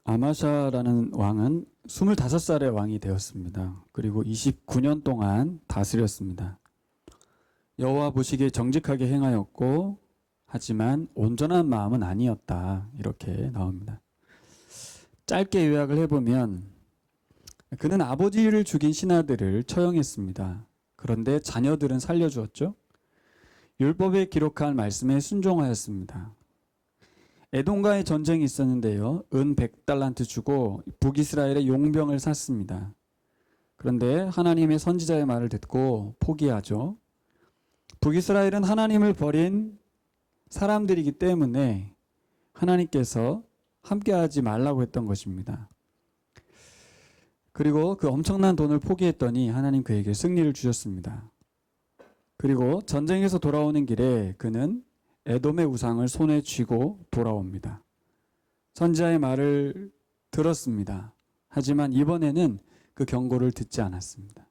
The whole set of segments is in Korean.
아마샤라는 왕은 25살의 왕이 되었습니다. 그리고 29년 동안 다스렸습니다. 여호와 보시기에 정직하게 행하였고 하지만 온전한 마음은 아니었다. 이렇게 나옵니다. 짧게 요약을 해보면 그는 아버지를 죽인 신하들을 처형했습니다. 그런데 자녀들은 살려주었죠. 율법에 기록한 말씀에 순종하였습니다. 에돔과의 전쟁이 있었는데요. 은 100달란트 주고 북이스라엘의 용병을 샀습니다. 그런데 하나님의 선지자의 말을 듣고 포기하죠. 북이스라엘은 하나님을 버린 사람들이기 때문에 하나님께서 함께하지 말라고 했던 것입니다. 그리고 그 엄청난 돈을 포기했더니 하나님 그에게 승리를 주셨습니다. 그리고 전쟁에서 돌아오는 길에 그는 에돔의 우상을 손에 쥐고 돌아옵니다. 선지자의 말을 들었습니다. 하지만 이번에는 그 경고를 듣지 않았습니다.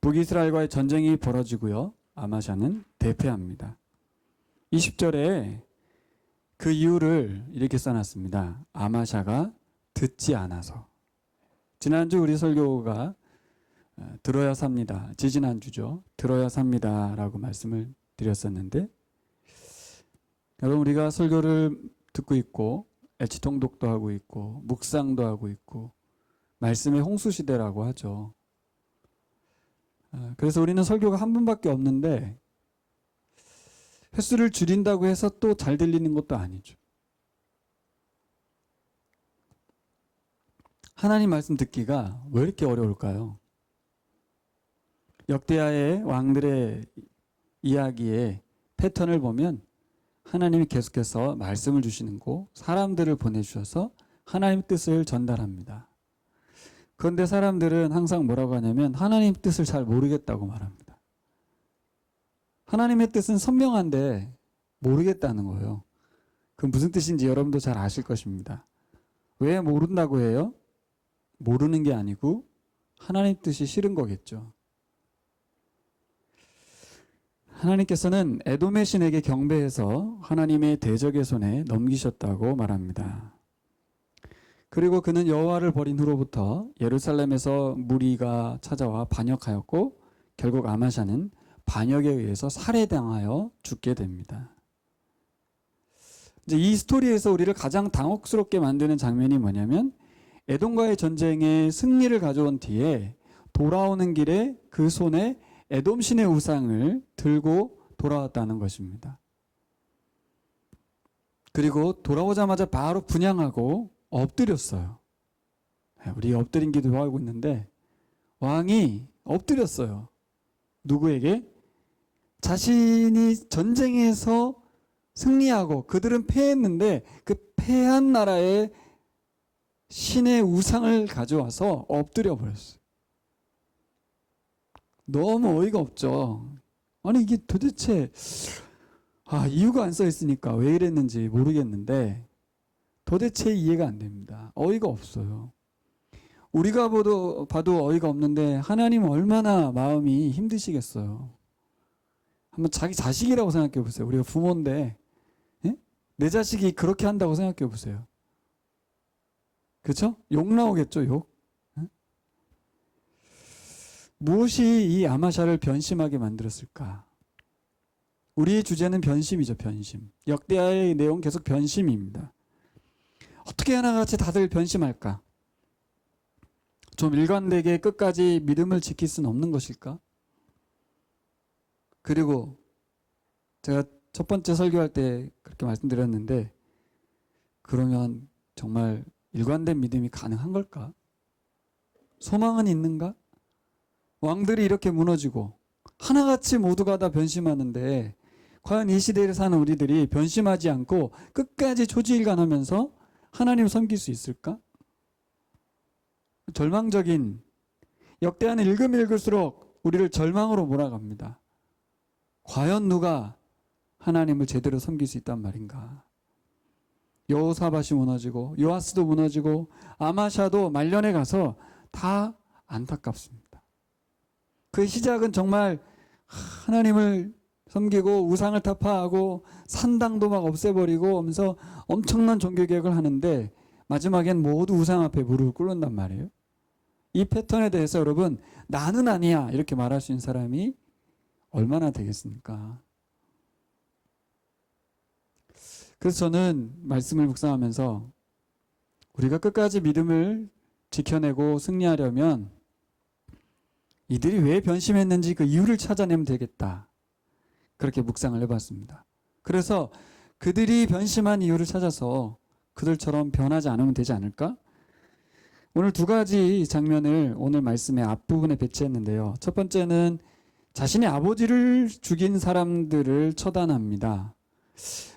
북이스라엘과의 전쟁이 벌어지고요. 아마샤는 대패합니다. 20절에 그 이유를 이렇게 써놨습니다. 아마샤가 듣지 않아서. 지난주 우리 설교가 들어야 삽니다. 지지난주죠. 들어야 삽니다 라고 말씀을 드렸었는데 여러분 우리가 설교를 듣고 있고 애치통독도 하고 있고 묵상도 하고 있고 말씀의 홍수시대라고 하죠. 그래서 우리는 설교가 한 분밖에 없는데 횟수를 줄인다고 해서 또 잘 들리는 것도 아니죠. 하나님 말씀 듣기가 왜 이렇게 어려울까요? 역대하의 왕들의 이야기의 패턴을 보면 하나님이 계속해서 말씀을 주시는 거, 사람들을 보내주셔서 하나님의 뜻을 전달합니다. 그런데 사람들은 항상 뭐라고 하냐면 하나님의 뜻을 잘 모르겠다고 말합니다. 하나님의 뜻은 선명한데 모르겠다는 거예요. 그건 무슨 뜻인지 여러분도 잘 아실 것입니다. 왜 모른다고 해요? 모르는 게 아니고 하나님 뜻이 싫은 거겠죠. 하나님께서는 에돔의 신에게 경배해서 하나님의 대적의 손에 넘기셨다고 말합니다. 그리고 그는 여호와를 버린 후로부터 예루살렘에서 무리가 찾아와 반역하였고 결국 아마샤는 반역에 의해서 살해당하여 죽게 됩니다. 이제 이 스토리에서 우리를 가장 당혹스럽게 만드는 장면이 뭐냐면 에돔과의 전쟁에 승리를 가져온 뒤에 돌아오는 길에 그 손에 에돔 신의 우상을 들고 돌아왔다는 것입니다. 그리고 돌아오자마자 바로 분향하고 엎드렸어요. 우리 엎드린 기도하고 있는데 왕이 엎드렸어요. 누구에게? 자신이 전쟁에서 승리하고 그들은 패했는데 그 패한 나라의 신의 우상을 가져와서 엎드려 버렸어요. 너무 어이가 없죠. 아니 이게 도대체 이유가 안 써 있으니까 왜 이랬는지 모르겠는데 도대체 이해가 안 됩니다. 어이가 없어요. 우리가 봐도 어이가 없는데 하나님은 얼마나 마음이 힘드시겠어요. 한번 자기 자식이라고 생각해 보세요. 우리가 부모인데 내 자식이 그렇게 한다고 생각해 보세요. 그렇죠? 욕 나오겠죠, 욕. 무엇이 이 아마샤를 변심하게 만들었을까? 우리의 주제는 변심이죠, 변심. 역대하의 내용 계속 변심입니다. 어떻게 하나같이 다들 변심할까? 좀 일관되게 끝까지 믿음을 지킬 수는 없는 것일까? 그리고 제가 첫 번째 설교할 때 그렇게 말씀드렸는데 그러면 정말 일관된 믿음이 가능한 걸까? 소망은 있는가? 왕들이 이렇게 무너지고 하나같이 모두가 다 변심하는데 과연 이 시대를 사는 우리들이 변심하지 않고 끝까지 초지일관하면서 하나님을 섬길 수 있을까? 절망적인 역대하는 읽으면 읽을수록 우리를 절망으로 몰아갑니다. 과연 누가 하나님을 제대로 섬길 수 있단 말인가? 여호사밧이 무너지고 요아스도 무너지고 아마샤도 말년에 가서 다 안타깝습니다. 그 시작은 정말 하나님을 섬기고 우상을 타파하고 산당도 막 없애버리고 하면서 엄청난 종교개혁을 하는데 마지막엔 모두 우상 앞에 무릎을 꿇는단 말이에요. 이 패턴에 대해서 여러분, 나는 아니야 이렇게 말할 수 있는 사람이 얼마나 되겠습니까? 그래서 저는 말씀을 묵상하면서 우리가 끝까지 믿음을 지켜내고 승리하려면 이들이 왜 변심했는지 그 이유를 찾아내면 되겠다. 그렇게 묵상을 해봤습니다. 그래서 그들이 변심한 이유를 찾아서 그들처럼 변하지 않으면 되지 않을까? 오늘 두 가지 장면을 오늘 말씀의 앞부분에 배치했는데요. 첫 번째는 자신의 아버지를 죽인 사람들을 처단합니다.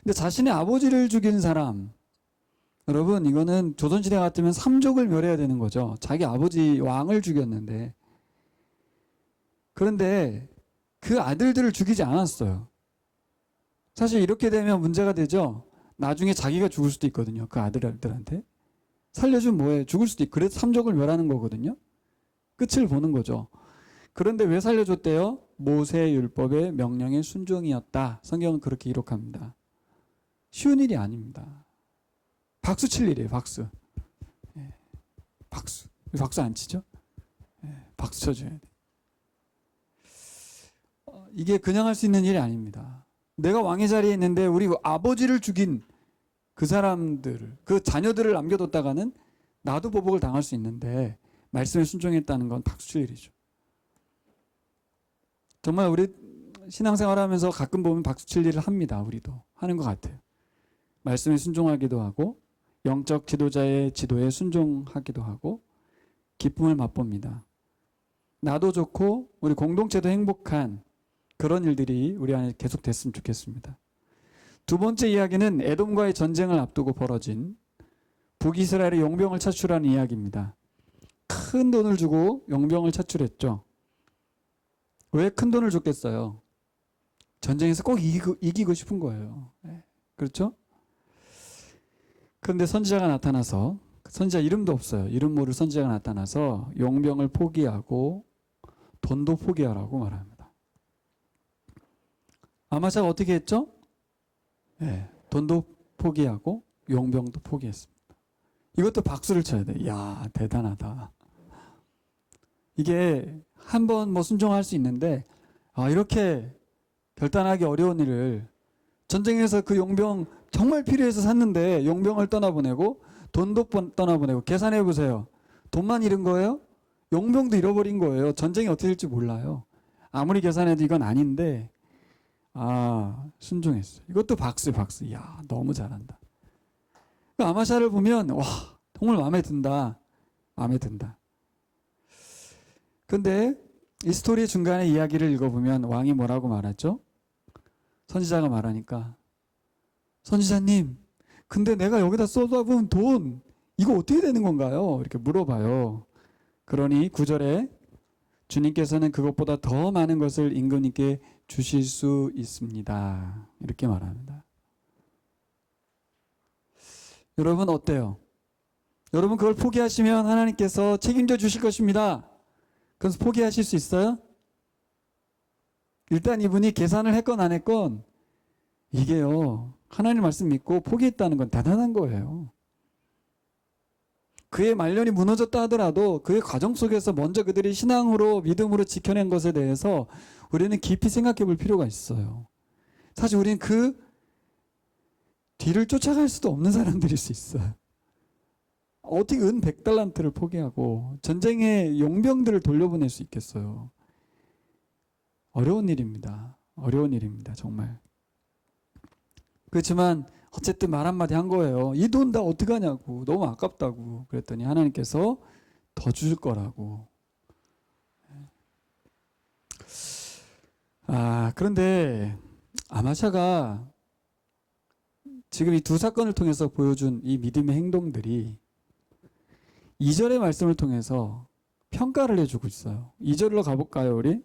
근데 자신의 아버지를 죽인 사람, 여러분 이거는 조선시대 같으면 삼족을 멸해야 되는 거죠. 자기 아버지 왕을 죽였는데, 그런데 그 아들들을 죽이지 않았어요. 사실 이렇게 되면 문제가 되죠. 나중에 자기가 죽을 수도 있거든요. 그 아들들한테 살려주면 뭐해, 죽을 수도 있고, 그래서 삼족을 멸하는 거거든요. 끝을 보는 거죠. 그런데 왜 살려줬대요? 모세 율법의 명령의 순종이었다. 성경은 그렇게 기록합니다. 쉬운 일이 아닙니다. 박수 칠 일이에요. 박수. 예, 박수. 박수 안 치죠? 예, 박수 쳐줘야 돼. 이게 그냥 할 수 있는 일이 아닙니다. 내가 왕의 자리에 있는데 우리 아버지를 죽인 그 사람들, 그 자녀들을 남겨뒀다가는 나도 보복을 당할 수 있는데 말씀에 순종했다는 건 박수 칠 일이죠. 정말 우리 신앙생활하면서 가끔 보면 박수 칠 일을 합니다. 우리도 하는 것 같아요. 말씀에 순종하기도 하고 영적 지도자의 지도에 순종하기도 하고 기쁨을 맛봅니다. 나도 좋고 우리 공동체도 행복한 그런 일들이 우리 안에 계속 됐으면 좋겠습니다. 두 번째 이야기는 에돔과의 전쟁을 앞두고 벌어진 북이스라엘의 용병을 차출하는 이야기입니다. 큰 돈을 주고 용병을 차출했죠. 왜 큰 돈을 줬겠어요? 전쟁에서 꼭 이기고 싶은 거예요. 그렇죠? 그런데 선지자가 나타나서, 선지자 이름도 없어요. 이름 모를 선지자가 나타나서 용병을 포기하고 돈도 포기하라고 말합니다. 아마샤가 어떻게 했죠? 돈도 포기하고 용병도 포기했습니다. 이것도 박수를 쳐야 돼. 이야, 대단하다. 이게 한번 뭐 순종할 수 있는데, 이렇게 결단하기 어려운 일을 전쟁에서 그 용병 정말 필요해서 샀는데 용병을 떠나보내고 돈도 떠나보내고, 계산해 보세요. 돈만 잃은 거예요? 용병도 잃어버린 거예요. 전쟁이 어떻게 될지 몰라요. 아무리 계산해도 이건 아닌데 순종했어요. 이것도 박수. 이야, 너무 잘한다. 그 아마샤를 보면 와, 정말 마음에 든다. 근데 이 스토리 중간에 이야기를 읽어보면 왕이 뭐라고 말하죠? 선지자가 말하니까, 선지자님, 근데 내가 여기다 쏟아부은 돈 이거 어떻게 되는 건가요? 이렇게 물어봐요. 그러니 9절에 주님께서는 그것보다 더 많은 것을 임금님께 주실 수 있습니다. 이렇게 말합니다. 여러분 어때요? 여러분 그걸 포기하시면 하나님께서 책임져 주실 것입니다. 그래서 포기하실 수 있어요? 일단 이분이 계산을 했건 안 했건 이게요, 하나님 말씀 믿고 포기했다는 건 대단한 거예요. 그의 말년이 무너졌다 하더라도 그의 과정 속에서 먼저 그들이 신앙으로 믿음으로 지켜낸 것에 대해서 우리는 깊이 생각해 볼 필요가 있어요. 사실 우리는 그 뒤를 쫓아갈 수도 없는 사람들일 수 있어요. 어떻게 은 100달란트를 포기하고 전쟁의 용병들을 돌려보낼 수 있겠어요? 어려운 일입니다. 정말. 그렇지만 어쨌든 말 한마디 한 거예요. 이 돈 다 어떡하냐고, 너무 아깝다고. 그랬더니 하나님께서 더 주실 거라고. 그런데 아마샤가 지금 이 두 사건을 통해서 보여준 이 믿음의 행동들이 2절의 말씀을 통해서 평가를 해주고 있어요. 2절로 가볼까요, 우리?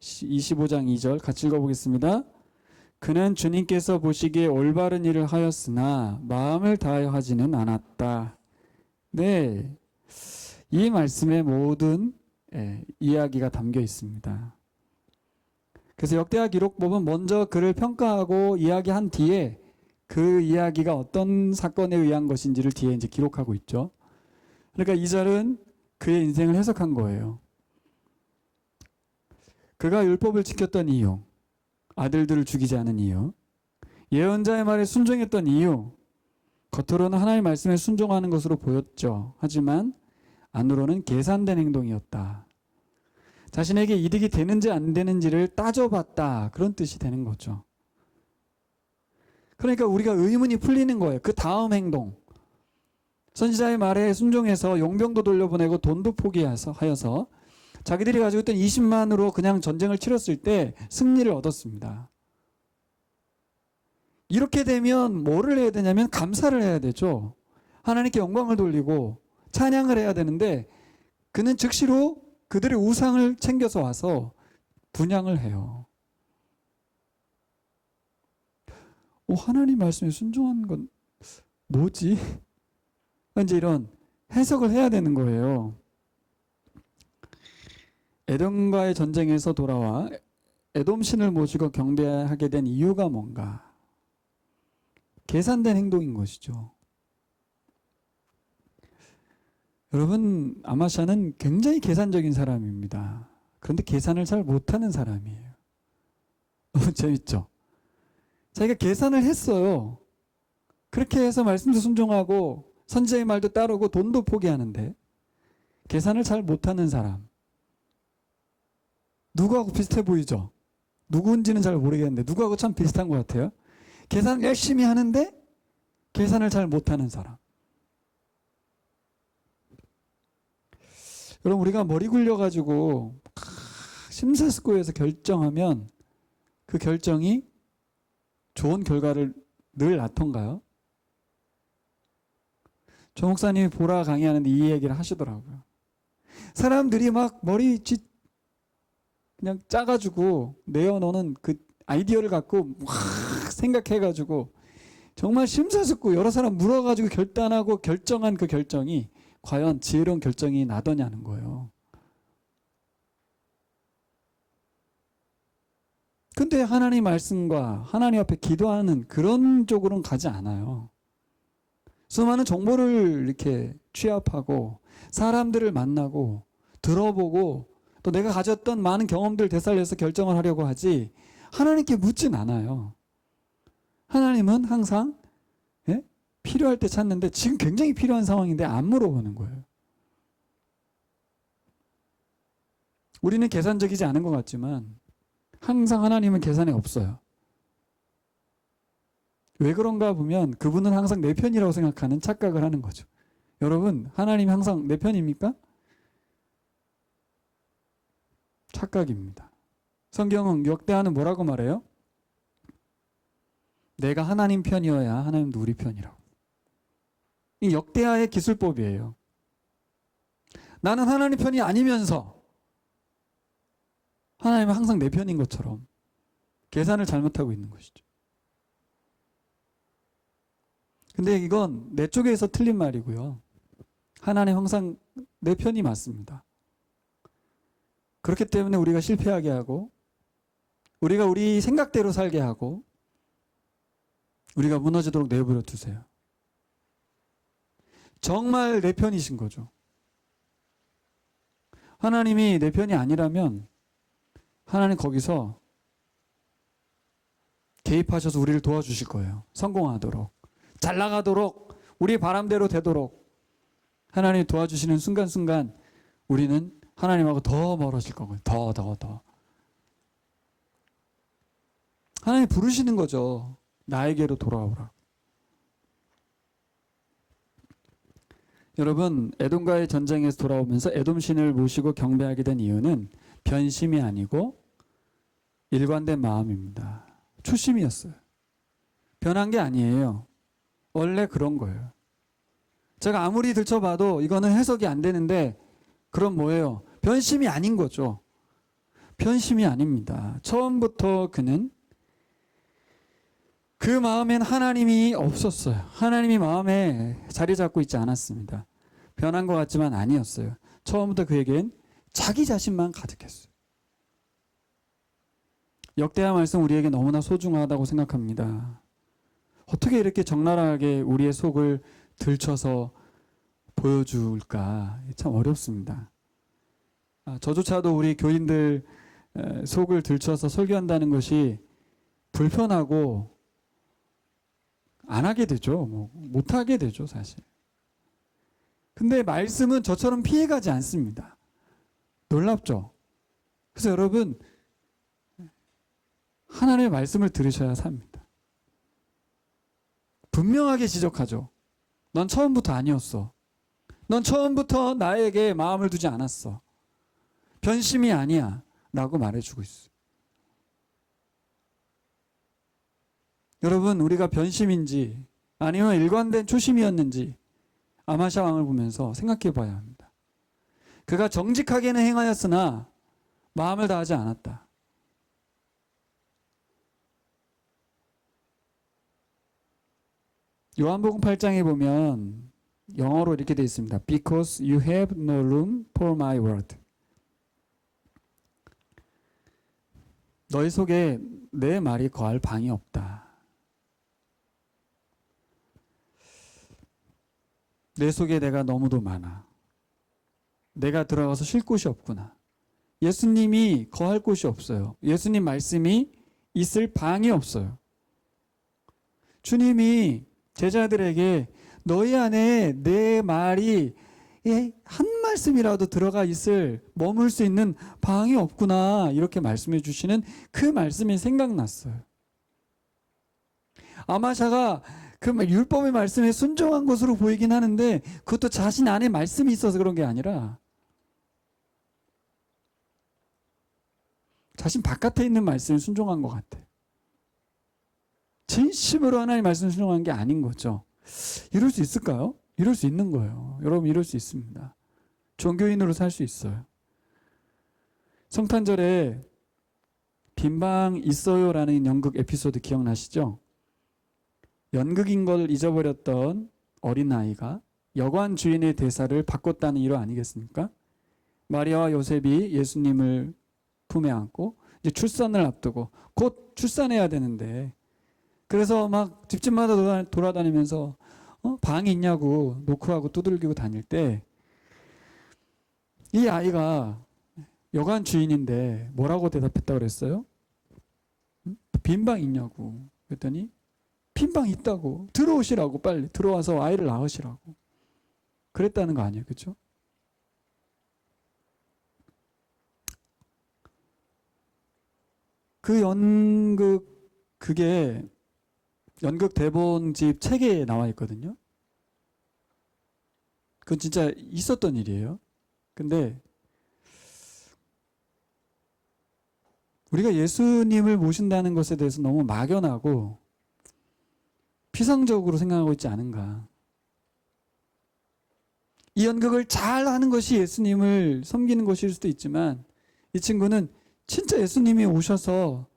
25장 2절 같이 읽어보겠습니다. 그는 주님께서 보시기에 올바른 일을 하였으나 마음을 다하여 하지는 않았다. 네, 이 말씀에 모든 이야기가 담겨 있습니다. 그래서 역대하 기록법은 먼저 그를 평가하고 이야기한 뒤에 그 이야기가 어떤 사건에 의한 것인지를 뒤에 이제 기록하고 있죠. 그러니까 이 절은 그의 인생을 해석한 거예요. 그가 율법을 지켰던 이유, 아들들을 죽이지 않은 이유, 예언자의 말에 순종했던 이유, 겉으로는 하나님의 말씀에 순종하는 것으로 보였죠. 하지만 안으로는 계산된 행동이었다. 자신에게 이득이 되는지 안 되는지를 따져봤다. 그런 뜻이 되는 거죠. 그러니까 우리가 의문이 풀리는 거예요. 그 다음 행동. 선지자의 말에 순종해서 용병도 돌려보내고 돈도 포기하여서 자기들이 가지고 있던 20만으로 그냥 전쟁을 치렀을 때 승리를 얻었습니다. 이렇게 되면 뭐를 해야 되냐면 감사를 해야 되죠. 하나님께 영광을 돌리고 찬양을 해야 되는데 그는 즉시로 그들의 우상을 챙겨서 와서 분향을 해요. 하나님 말씀에 순종한 건 뭐지? 이제 이런 해석을 해야 되는 거예요. 에돔과의 전쟁에서 돌아와 에돔 신을 모시고 경배하게 된 이유가 뭔가? 계산된 행동인 것이죠. 여러분, 아마샤는 굉장히 계산적인 사람입니다. 그런데 계산을 잘 못하는 사람이에요. 너무 재밌죠? 자기가 계산을 했어요. 그렇게 해서 말씀도 순종하고 선지자의 말도 따르고 돈도 포기하는데 계산을 잘 못하는 사람. 누구하고 비슷해 보이죠? 누구인지는 잘 모르겠는데 누구하고 참 비슷한 것 같아요. 계산을 열심히 하는데 계산을 잘 못하는 사람. 여러분, 우리가 머리 굴려가지고 심사숙고해서 결정하면 그 결정이 좋은 결과를 늘 낳던가요? 조 목사님이 보라 강의하는데 이 얘기를 하시더라고요. 사람들이 막 머리짓 그냥 짜가지고 내어놓는 그 아이디어를 갖고 막 생각해가지고 정말 심사숙고 여러 사람 물어가지고 결단하고 결정한 그 결정이 과연 지혜로운 결정이 나더냐는 거예요. 근데 하나님 말씀과 하나님 앞에 기도하는 그런 쪽으로는 가지 않아요. 수많은 정보를 이렇게 취합하고 사람들을 만나고 들어보고 또 내가 가졌던 많은 경험들을 되살려서 결정을 하려고 하지 하나님께 묻진 않아요. 하나님은 항상 필요할 때 찾는데 지금 굉장히 필요한 상황인데 안 물어보는 거예요. 우리는 계산적이지 않은 것 같지만 항상 하나님은 계산에 없어요. 왜 그런가 보면 그분은 항상 내 편이라고 생각하는 착각을 하는 거죠. 여러분, 하나님이 항상 내 편입니까? 착각입니다. 성경은 역대하는 뭐라고 말해요? 내가 하나님 편이어야 하나님도 우리 편이라고. 이 역대하의 기술법이에요. 나는 하나님 편이 아니면서 하나님은 항상 내 편인 것처럼 계산을 잘못하고 있는 것이죠. 근데 이건 내 쪽에서 틀린 말이고요. 하나님 항상 내 편이 맞습니다. 그렇기 때문에 우리가 실패하게 하고 우리가 우리 생각대로 살게 하고 우리가 무너지도록 내버려 두세요. 정말 내 편이신 거죠. 하나님이 내 편이 아니라면 하나님 거기서 개입하셔서 우리를 도와주실 거예요. 성공하도록, 잘 나가도록, 우리 바람대로 되도록 하나님이 도와주시는 순간순간 우리는 하나님하고 더 멀어질 거고요. 더. 하나님 부르시는 거죠. 나에게로 돌아오라. 여러분, 에돔과의 전쟁에서 돌아오면서 에돔 신을 모시고 경배하게 된 이유는 변심이 아니고 일관된 마음입니다. 초심이었어요. 변한 게 아니에요. 원래 그런 거예요. 제가 아무리 들춰봐도 이거는 해석이 안 되는데 그럼 뭐예요? 변심이 아닌 거죠. 변심이 아닙니다. 처음부터 그는 그 마음엔 하나님이 없었어요. 하나님이 마음에 자리 잡고 있지 않았습니다. 변한 것 같지만 아니었어요. 처음부터 그에겐 자기 자신만 가득했어요. 역대하 말씀 우리에게 너무나 소중하다고 생각합니다. 어떻게 이렇게 적나라하게 우리의 속을 들춰서 보여줄까? 참 어렵습니다. 저조차도 우리 교인들 속을 들춰서 설교한다는 것이 불편하고 안 하게 되죠. 못 하게 되죠, 사실. 근데 말씀은 저처럼 피해가지 않습니다. 놀랍죠? 그래서 여러분, 하나님의 말씀을 들으셔야 삽니다. 분명하게 지적하죠. 넌 처음부터 아니었어. 넌 처음부터 나에게 마음을 두지 않았어. 변심이 아니야. 라고 말해주고 있어요. 여러분, 우리가 변심인지 아니면 일관된 초심이었는지 아마샤 왕을 보면서 생각해 봐야 합니다. 그가 정직하게는 행하였으나 마음을 다하지 않았다. 요한복음 8장에 보면 영어로 이렇게 되어 있습니다. Because you have no room for my word. 너희 속에 내 말이 거할 방이 없다. 내 속에 내가 너무도 많아. 내가 들어가서 쉴 곳이 없구나. 예수님이 거할 곳이 없어요. 예수님 말씀이 있을 방이 없어요. 주님이 제자들에게 너희 안에 내 말이 한 말씀이라도 들어가 있을 머물 수 있는 방이 없구나 이렇게 말씀해 주시는 그 말씀이 생각났어요. 아마샤가 그 율법의 말씀에 순종한 것으로 보이긴 하는데 그것도 자신 안에 말씀이 있어서 그런 게 아니라 자신 바깥에 있는 말씀에 순종한 것 같아요. 진심으로 하나님 말씀에 순종한 게 아닌 거죠. 이럴 수 있을까요? 이럴 수 있는 거예요. 여러분 이럴 수 있습니다. 종교인으로 살 수 있어요. 성탄절에 빈방 있어요라는 연극 에피소드 기억나시죠? 연극인 걸 잊어버렸던 어린아이가 여관 주인의 대사를 바꿨다는 일화 아니겠습니까? 마리아와 요셉이 예수님을 품에 안고 이제 출산을 앞두고 곧 출산해야 되는데 그래서 막 집집마다 돌아다니면서 방이 있냐고 노크하고 두들기고 다닐 때 이 아이가 여관 주인인데 뭐라고 대답했다고 그랬어요? 빈방 있냐고 그랬더니 빈방 있다고 들어오시라고 빨리 들어와서 아이를 낳으시라고 그랬다는 거 아니에요, 그렇죠? 그 그게 연극 대본집 책에 나와 있거든요. 그건 진짜 있었던 일이에요. 근데 우리가 예수님을 모신다는 것에 대해서 너무 막연하고 피상적으로 생각하고 있지 않은가. 이 연극을 잘 하는 것이 예수님을 섬기는 것일 수도 있지만 이 친구는 진짜 예수님이 오셔서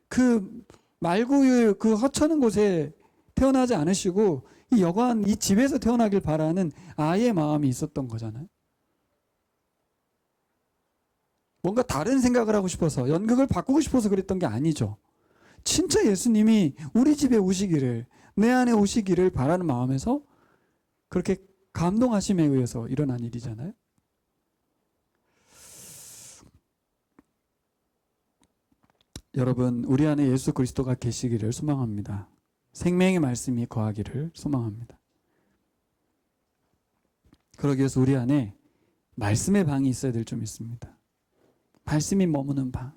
그 말구유 그 허처는 곳에 태어나지 않으시고 이 여관 이 집에서 태어나길 바라는 아이의 마음이 있었던 거잖아요. 뭔가 다른 생각을 하고 싶어서 연극을 바꾸고 싶어서 그랬던 게 아니죠. 진짜 예수님이 우리 집에 오시기를 내 안에 오시기를 바라는 마음에서 그렇게 감동하심에 의해서 일어난 일이잖아요. 여러분 우리 안에 예수 그리스도가 계시기를 소망합니다. 생명의 말씀이 거하기를 소망합니다. 그러기 위해서 우리 안에 말씀의 방이 있어야 될 점 있습니다. 말씀이 머무는 방.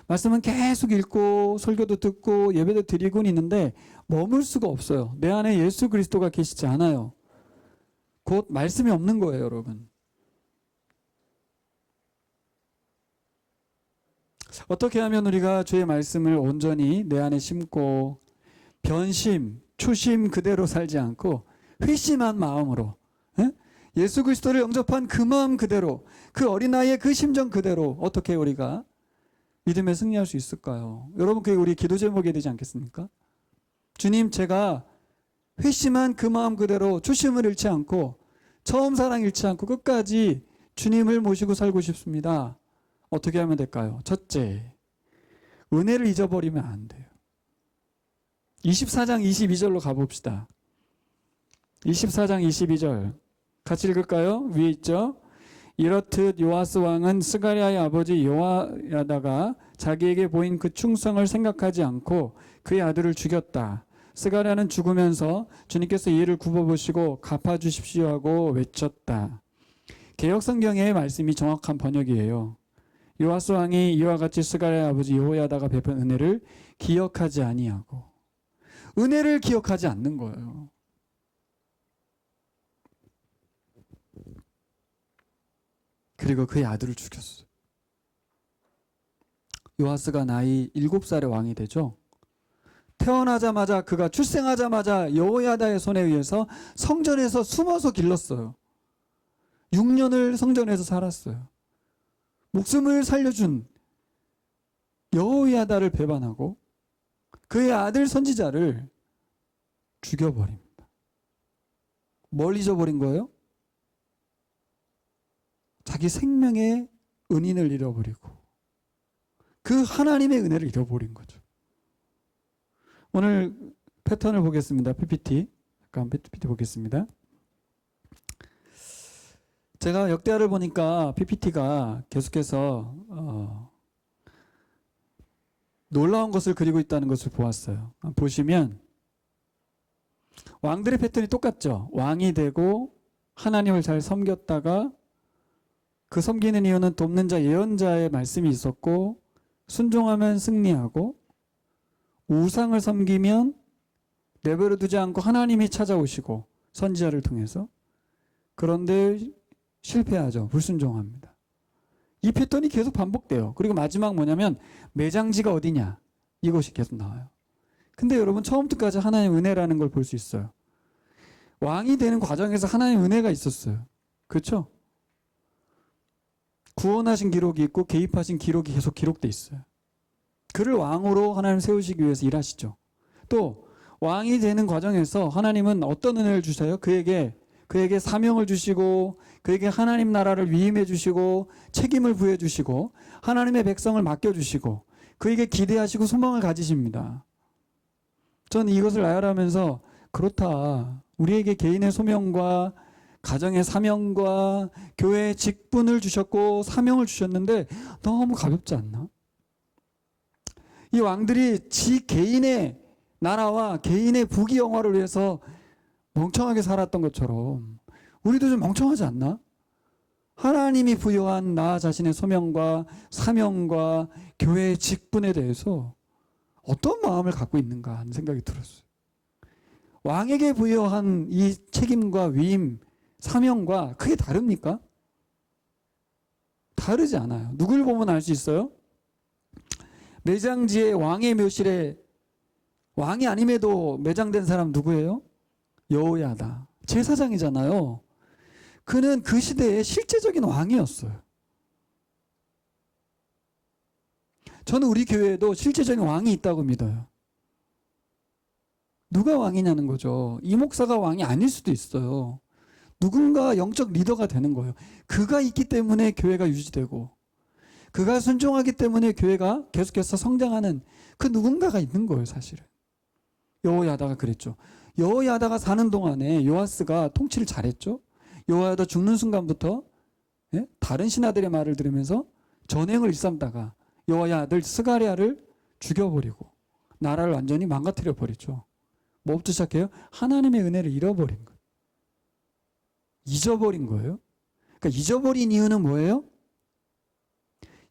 말씀은 계속 읽고 설교도 듣고 예배도 드리고는 있는데 머물 수가 없어요. 내 안에 예수 그리스도가 계시지 않아요. 곧 말씀이 없는 거예요, 여러분. 어떻게 하면 우리가 주의 말씀을 온전히 내 안에 심고 변심, 초심 그대로 살지 않고 회심한 마음으로 예수 그리스도를 영접한 그 마음 그대로 그 어린아이의 그 심정 그대로 어떻게 우리가 믿음에 승리할 수 있을까요? 여러분 그게 우리 기도 제목이 되지 않겠습니까? 주님 제가 회심한 그 마음 그대로 초심을 잃지 않고 처음 사랑 잃지 않고 끝까지 주님을 모시고 살고 싶습니다. 어떻게 하면 될까요? 첫째, 은혜를 잊어버리면 안 돼요. 24장 22절로 가봅시다. 24장 22절 같이 읽을까요? 위에 있죠. 이렇듯 요아스 왕은 스가랴의 아버지 여호야다가 자기에게 보인 그 충성을 생각하지 않고 그의 아들을 죽였다. 스가랴는 죽으면서 주님께서 이를 굽어보시고 갚아주십시오 하고 외쳤다. 개역성경의 말씀이 정확한 번역이에요. 요아스 왕이 이와 같이 스가랴의 아버지 여호야다가 베푼 은혜를 기억하지 아니하고, 은혜를 기억하지 않는 거예요. 그리고 그의 아들을 죽였어요. 요아스가 나이 7살에 왕이 되죠. 태어나자마자, 그가 출생하자마자 여호야다의 손에 의해서 성전에서 숨어서 길렀어요. 6년을 성전에서 살았어요. 목숨을 살려준 여호야다를 배반하고 그의 아들 선지자를 죽여버립니다. 뭘 잊어버린 거예요? 자기 생명의 은인을 잃어버리고 그 하나님의 은혜를 잃어버린 거죠. 오늘 패턴을 보겠습니다. PPT. 잠깐 PPT 보겠습니다. 제가 역대하를 보니까 PPT가 계속해서 놀라운 것을 그리고 있다는 것을 보았어요. 보시면 왕들의 패턴이 똑같죠. 왕이 되고 하나님을 잘 섬겼다가 그 섬기는 이유는 돕는 자, 예언자의 말씀이 있었고, 순종하면 승리하고, 우상을 섬기면 내버려 두지 않고 하나님이 찾아오시고 선지자를 통해서, 그런데 실패하죠. 불순종합니다. 이 패턴이 계속 반복돼요. 그리고 마지막 뭐냐면 매장지가 어디냐, 이것이 계속 나와요. 근데 여러분, 처음부터까지 하나님의 은혜라는 걸 볼 수 있어요. 왕이 되는 과정에서 하나님의 은혜가 있었어요. 그렇죠? 구원하신 기록이 있고 개입하신 기록이 계속 기록돼 있어요. 그를 왕으로 하나님 세우시기 위해서 일하시죠. 또 왕이 되는 과정에서 하나님은 어떤 은혜를 주셔요? 그에게 사명을 주시고, 그에게 하나님 나라를 위임해 주시고, 책임을 부여 주시고, 하나님의 백성을 맡겨 주시고, 그에게 기대하시고 소망을 가지십니다. 저는 이것을 나열하면서 그렇다. 우리에게 개인의 소명과 가정의 사명과 교회의 직분을 주셨고 사명을 주셨는데 너무 가볍지 않나? 이 왕들이 지 개인의 나라와 개인의 부귀영화를 위해서 멍청하게 살았던 것처럼 우리도 좀 멍청하지 않나? 하나님이 부여한 나 자신의 소명과 사명과 교회의 직분에 대해서 어떤 마음을 갖고 있는가 하는 생각이 들었어요. 왕에게 부여한 이 책임과 위임, 사명과 크게 다릅니까? 다르지 않아요. 누굴 보면 알 수 있어요? 매장지에 왕의 묘실에 왕이 아님에도 매장된 사람 누구예요? 여호야다. 제사장이잖아요. 그는 그 시대의 실제적인 왕이었어요. 저는 우리 교회에도 실제적인 왕이 있다고 믿어요. 누가 왕이냐는 거죠. 이 목사가 왕이 아닐 수도 있어요. 누군가 영적 리더가 되는 거예요. 그가 있기 때문에 교회가 유지되고, 그가 순종하기 때문에 교회가 계속해서 성장하는 그 누군가가 있는 거예요, 사실은. 여호야다가 그랬죠. 여호야다가 사는 동안에 요아스가 통치를 잘했죠. 여호야다 죽는 순간부터 다른 신하들의 말을 들으면서 전횡을 일삼다가 여호야의 아들 스가랴를 죽여버리고 나라를 완전히 망가뜨려 버리죠. 뭐부터 시작해요? 하나님의 은혜를 잃어버린 거예요. 잊어버린 거예요. 그러니까 잊어버린 이유는 뭐예요?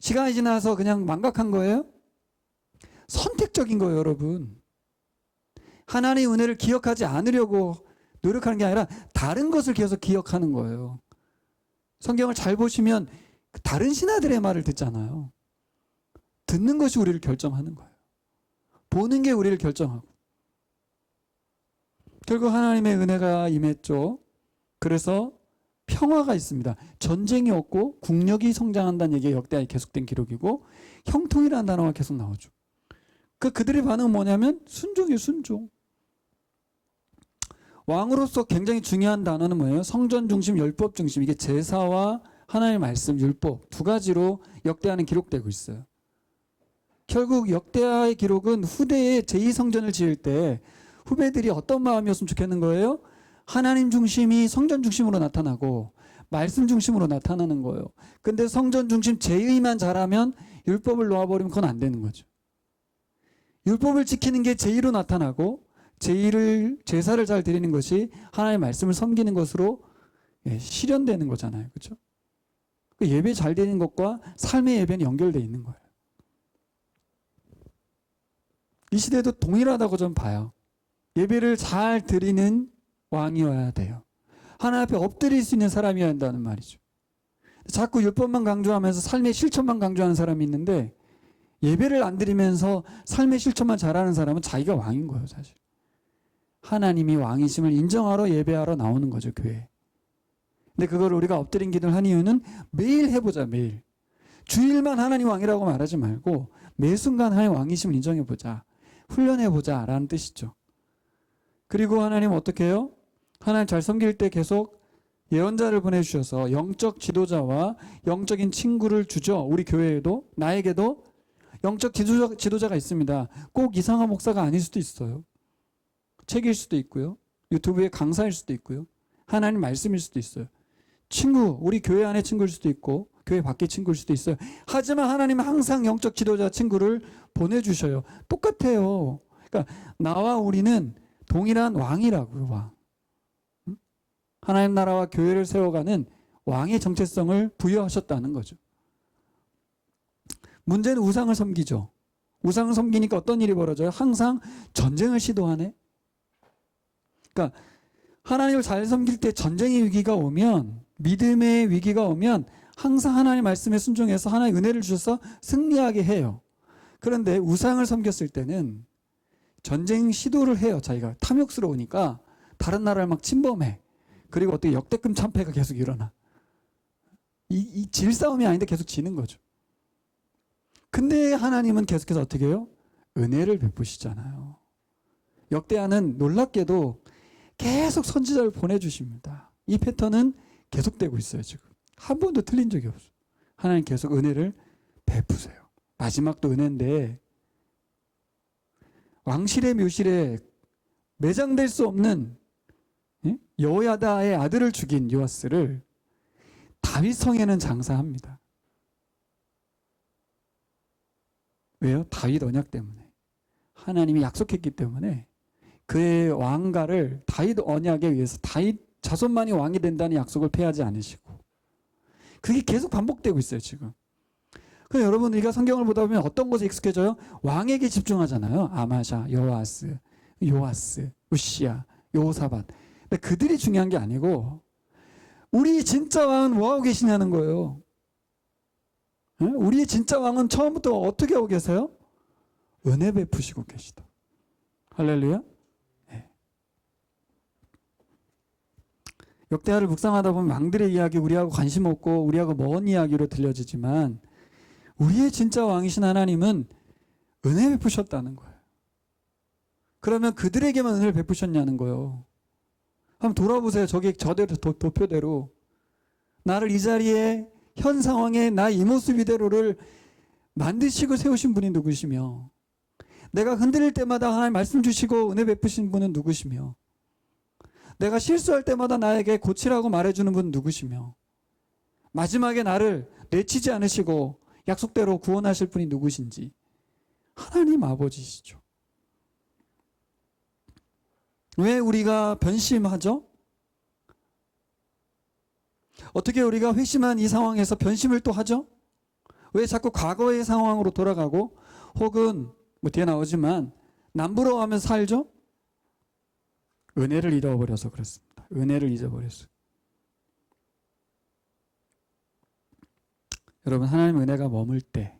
시간이 지나서 그냥 망각한 거예요? 선택적인 거예요, 여러분. 하나님의 은혜를 기억하지 않으려고 노력하는 게 아니라 다른 것을 계속 기억하는 거예요. 성경을 잘 보시면 다른 신하들의 말을 듣잖아요. 듣는 것이 우리를 결정하는 거예요. 보는 게 우리를 결정하고. 결국 하나님의 은혜가 임했죠. 그래서 평화가 있습니다. 전쟁이 없고 국력이 성장한다는 얘기가 역대하에 계속된 기록이고, 형통이라는 단어가 계속 나오죠. 그들의 반응은 뭐냐면 순종이에요, 순종. 왕으로서 굉장히 중요한 단어는 뭐예요? 성전 중심, 율법 중심. 이게 제사와 하나님의 말씀, 율법 두 가지로 역대하는 기록되고 있어요. 결국 역대하의 기록은 후대에 제2성전을 지을 때 후배들이 어떤 마음이었으면 좋겠는 거예요? 하나님 중심이 성전 중심으로 나타나고 말씀 중심으로 나타나는 거예요. 근데 성전 중심 제의만 잘하면 율법을 놓아버리면 그건 안 되는 거죠. 율법을 지키는 게 제의로 나타나고 제사를 잘 드리는 것이 하나님의 말씀을 섬기는 것으로 실현되는 거잖아요. 그렇죠? 예배 잘 드리는 것과 삶의 예배는 연결되어 있는 거예요. 이 시대도 동일하다고 좀 봐요. 예배를 잘 드리는 왕이어야 돼요. 하나님 앞에 엎드릴 수 있는 사람이어야 한다는 말이죠. 자꾸 율법만 강조하면서 삶의 실천만 강조하는 사람이 있는데 예배를 안 드리면서 삶의 실천만 잘하는 사람은 자기가 왕인 거예요, 사실. 하나님이 왕이심을 인정하러 예배하러 나오는 거죠, 교회에. 근데 그걸 우리가 엎드린 기도를 한 이유는 매일 해보자, 매일. 주일만 하나님 왕이라고 말하지 말고 매 순간 하나님 왕이심을 인정해보자. 훈련해보자 라는 뜻이죠. 그리고 하나님 어떻게 해요? 하나님 잘 섬길 때 계속 예언자를 보내주셔서 영적 지도자와 영적인 친구를 주죠. 우리 교회에도 나에게도 영적 지도자가 있습니다. 꼭 이상한 목사가 아닐 수도 있어요. 책일 수도 있고요. 유튜브의 강사일 수도 있고요. 하나님 말씀일 수도 있어요. 친구, 우리 교회 안에 친구일 수도 있고 교회 밖의 친구일 수도 있어요. 하지만 하나님은 항상 영적 지도자 친구를 보내주셔요. 똑같아요. 그러니까 나와 우리는 동일한 왕이라고요. 왕. 하나님 나라와 교회를 세워가는 왕의 정체성을 부여하셨다는 거죠. 문제는 우상을 섬기죠. 우상을 섬기니까 어떤 일이 벌어져요? 항상 전쟁을 시도하네. 그러니까 하나님을 잘 섬길 때 전쟁의 위기가 오면, 믿음의 위기가 오면 항상 하나님 말씀에 순종해서 하나님의 은혜를 주셔서 승리하게 해요. 그런데 우상을 섬겼을 때는 전쟁 시도를 해요. 자기가 탐욕스러우니까 다른 나라를 막 침범해. 그리고 어떻게 역대급 참패가 계속 일어나. 이 질싸움이 아닌데 계속 지는 거죠. 근데 하나님은 계속해서 어떻게 해요? 은혜를 베푸시잖아요. 역대하는 놀랍게도 계속 선지자를 보내주십니다. 이 패턴은 계속되고 있어요. 지금 한 번도 틀린 적이 없어요. 하나님 계속 은혜를 베푸세요. 마지막도 은혜인데 왕실의 묘실에 매장될 수 없는 여호야다의 아들을 죽인 요아스를 다윗 성에는 장사합니다. 왜요? 다윗 언약 때문에. 하나님이 약속했기 때문에 그의 왕가를 다윗 언약에 의해서 다윗 자손만이 왕이 된다는 약속을 폐하지 않으시고, 그게 계속 반복되고 있어요 지금. 그럼 여러분, 우리가 성경을 보다 보면 어떤 것에 익숙해져요? 왕에게 집중하잖아요. 아마샤, 여호아스, 요아스, 우시야, 여호사밧. 근데 그들이 중요한 게 아니고 우리 진짜 왕은 뭐하고 계시냐는 거예요. 우리의 진짜 왕은 처음부터 어떻게 하고 계세요? 은혜 베푸시고 계시다. 할렐루야. 네. 역대하를 묵상하다 보면 왕들의 이야기 우리하고 관심 없고 우리하고 먼 이야기로 들려지지만 우리의 진짜 왕이신 하나님은 은혜 베푸셨다는 거예요. 그러면 그들에게만 은혜를 베푸셨냐는 거예요. 한번 돌아보세요. 저대로 도표대로 나를 이 자리에 현 상황에 나 이 모습 이대로를 만드시고 세우신 분이 누구시며, 내가 흔들릴 때마다 하나님 말씀 주시고 은혜 베푸신 분은 누구시며, 내가 실수할 때마다 나에게 고치라고 말해주는 분은 누구시며, 마지막에 나를 내치지 않으시고 약속대로 구원하실 분이 누구신지 하나님 아버지시죠. 왜 우리가 변심하죠? 어떻게 우리가 회심한 이 상황에서 변심을 또 하죠? 왜 자꾸 과거의 상황으로 돌아가고 혹은 뭐 뒤에 나오지만 남부러워하면서 살죠? 은혜를 잃어버려서 그렇습니다. 은혜를 잊어버렸어요. 여러분, 하나님의 은혜가 머물 때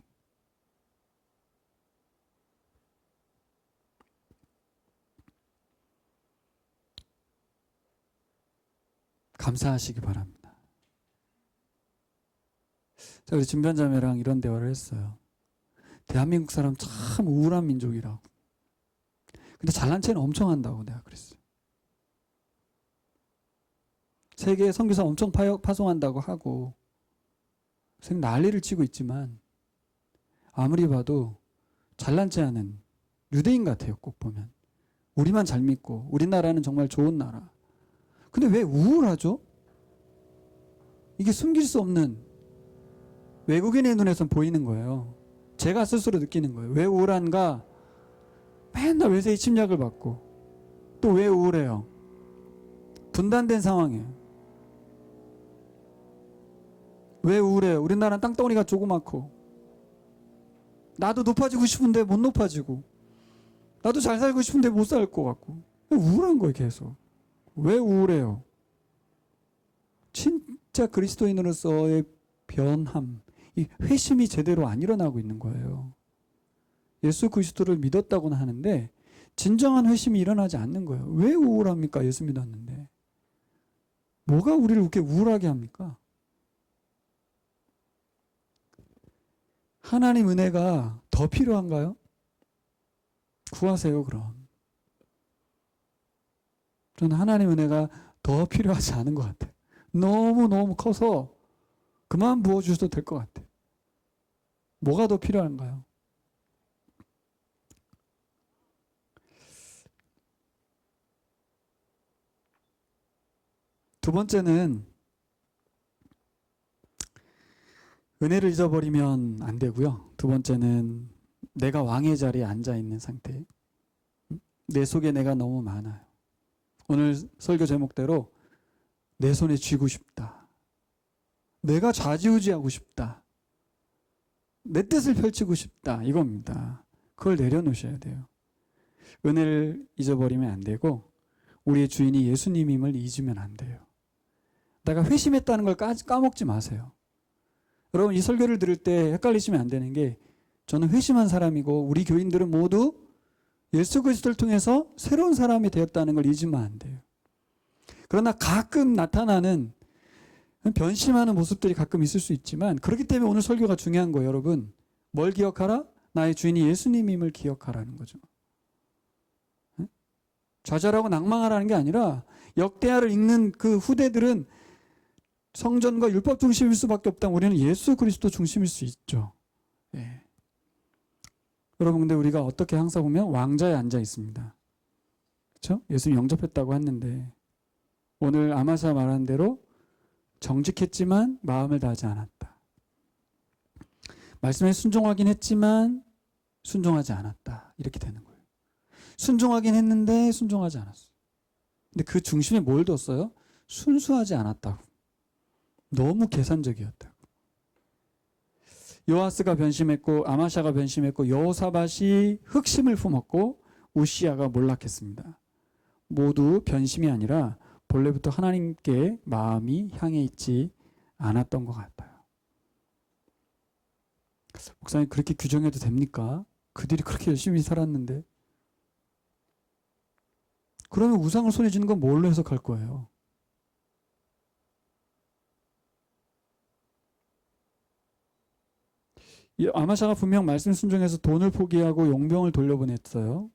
감사하시기 바랍니다. 자, 우리 진변자매랑 이런 대화를 했어요. 대한민국 사람 참 우울한 민족이라고. 근데 잘난 체는 엄청 한다고 내가 그랬어요. 세계에 선교사 엄청 파송한다고 하고 난리를 치고 있지만 아무리 봐도 잘난 체 하는 유대인 같아요. 꼭 보면 우리만 잘 믿고 우리나라는 정말 좋은 나라. 근데 왜 우울하죠? 이게 숨길 수 없는 외국인의 눈에선 보이는 거예요. 제가 스스로 느끼는 거예요. 왜 우울한가? 맨날 외세의 침략을 받고 또 왜 우울해요? 분단된 상황이에요. 왜 우울해요? 우리나라는 땅덩어리가 조그맣고 나도 높아지고 싶은데 못 높아지고 나도 잘 살고 싶은데 못 살 것 같고 우울한 거예요. 계속. 왜 우울해요? 진짜 그리스도인으로서의 변함, 이 회심이 제대로 안 일어나고 있는 거예요. 예수 그리스도를 믿었다고는 하는데 진정한 회심이 일어나지 않는 거예요. 왜 우울합니까? 예수 믿었는데. 뭐가 우리를 이렇게 우울하게 합니까? 하나님 은혜가 더 필요한가요? 구하세요, 그럼. 저는 하나님 은혜가 더 필요하지 않은 것 같아요. 너무너무 커서 그만 부어주셔도 될 것 같아요. 뭐가 더 필요한가요? 두 번째는 은혜를 잊어버리면 안 되고요. 두 번째는 내가 왕의 자리에 앉아있는 상태. 내 속에 내가 너무 많아요. 오늘 설교 제목대로 내 손에 쥐고 싶다. 내가 좌지우지하고 싶다. 내 뜻을 펼치고 싶다. 이겁니다. 그걸 내려놓으셔야 돼요. 은혜를 잊어버리면 안 되고 우리의 주인이 예수님임을 잊으면 안 돼요. 내가 회심했다는 걸 까먹지 마세요. 여러분 이 설교를 들을 때 헷갈리시면 안 되는 게 저는 회심한 사람이고 우리 교인들은 모두 예수 그리스도를 통해서 새로운 사람이 되었다는 걸 잊으면 안 돼요. 그러나 가끔 나타나는 변심하는 모습들이 가끔 있을 수 있지만 그렇기 때문에 오늘 설교가 중요한 거예요. 여러분 뭘 기억하라? 나의 주인이 예수님임을 기억하라는 거죠. 좌절하고 낭망하라는 게 아니라 역대하를 읽는 그 후대들은 성전과 율법 중심일 수밖에 없다. 우리는 예수 그리스도 중심일 수 있죠. 예. 여러분 근데 우리가 어떻게 항상 보면 왕자에 앉아 있습니다. 그렇죠? 예수님 영접했다고 했는데 오늘 아마사 말한 대로 정직했지만 마음을 다하지 않았다. 말씀에 순종하긴 했지만 순종하지 않았다. 이렇게 되는 거예요. 순종하긴 했는데 순종하지 않았어요. 근데 그 중심에 뭘 뒀어요? 순수하지 않았다고. 너무 계산적이었다고. 요아스가 변심했고 아마샤가 변심했고 여호사밧이 흑심을 품었고 우시야가 몰락했습니다. 모두 변심이 아니라 본래부터 하나님께 마음이 향해 있지 않았던 것 같아요. 목사님 그렇게 규정해도 됩니까? 그들이 그렇게 열심히 살았는데. 그러면 우상을 손에 쥐는 건 뭘로 해석할 거예요? 아마샤가 분명 말씀 순종해서 돈을 포기하고 용병을 돌려보냈어요.